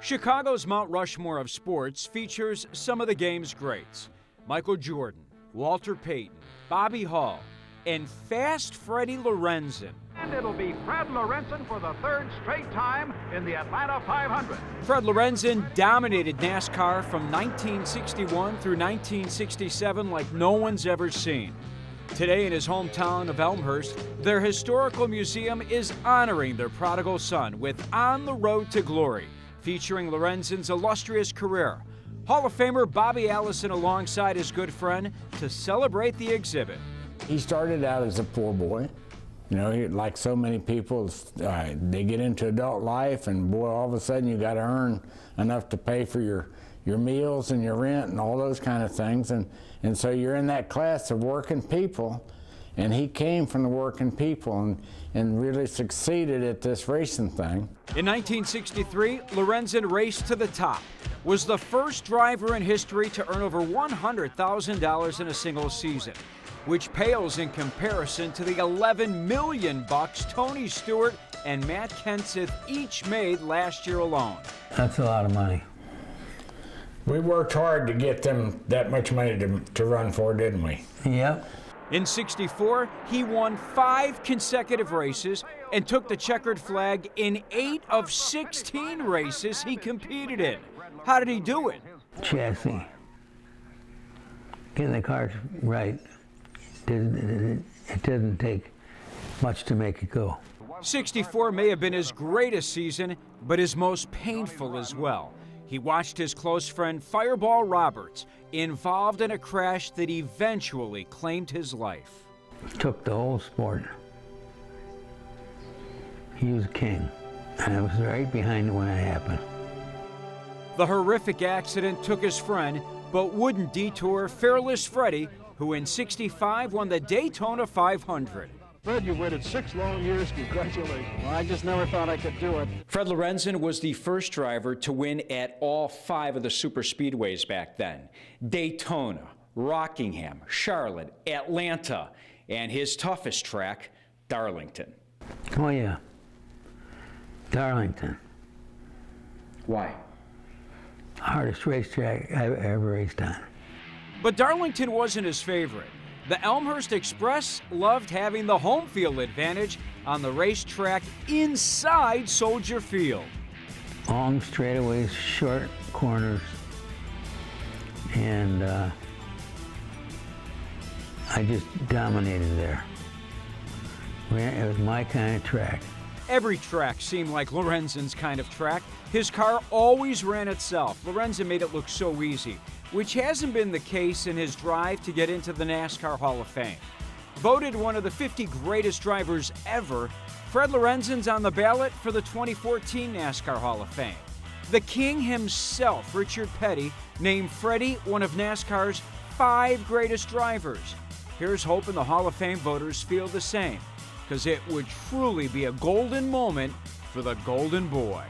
Chicago's Mount Rushmore of sports features some of the game's greats. Michael Jordan, Walter Payton, Bobby Hall, and fast Freddie Lorenzen. And it'll be Fred Lorenzen for the third straight time in the Atlanta 500. Fred Lorenzen dominated NASCAR from 1961 through 1967 like no one's ever seen. Today in his hometown of Elmhurst, their historical museum is honoring their prodigal son with On the Road to Glory, featuring Lorenzen's illustrious career. Hall of Famer Bobby Allison alongside his good friend to celebrate the exhibit. He started out as a poor boy. You know, like so many people, they get into adult life and boy, all of a sudden you got to earn enough to pay for your meals and your rent and all those kind of things. And so you're in that class of working people, and he came from the working people and really succeeded at this racing thing. In 1963, Lorenzen raced to the top, was the first driver in history to earn over $100,000 in a single season, which pales in comparison to the $11 million Tony Stewart and Matt Kenseth each made last year alone. That's a lot of money. We worked hard to get them that much money to run for, didn't we? Yep. In '64, he won 5 consecutive races and took the checkered flag in 8 of 16 races he competed in. How did he do it? Chassis. Getting the cars right. It doesn't take much to make it go. '64 may have been his greatest season, but his most painful as well. He watched his close friend Fireball Roberts involved in a crash that eventually claimed his life. Took the whole sport. He was king, and I was right behind it when it happened. The horrific accident took his friend, but wouldn't detour fearless Freddie, who in '65 won the Daytona 500. Fred, you waited 6 long years. Congratulations. Well, I just never thought I could do it. Fred Lorenzen was the first driver to win at all 5 of the super speedways back then: Daytona, Rockingham, Charlotte, Atlanta, and his toughest track, Darlington. Oh yeah, Darlington. Why? Hardest racetrack I've ever raced on. But Darlington wasn't his favorite. The Elmhurst Express loved having the home field advantage on the racetrack inside Soldier Field. Long straightaways, short corners, and I just dominated there. It was my kind of track. Every track seemed like Lorenzen's kind of track. His car always ran itself. Lorenzen made it look so easy, which hasn't been the case in his drive to get into the NASCAR Hall of Fame. Voted one of the 50 greatest drivers ever, Fred Lorenzen's on the ballot for the 2014 NASCAR Hall of Fame. The king himself, Richard Petty, named Freddie one of NASCAR's 5 greatest drivers. Here's hoping the Hall of Fame voters feel the same, because it would truly be a golden moment for the Golden Boy.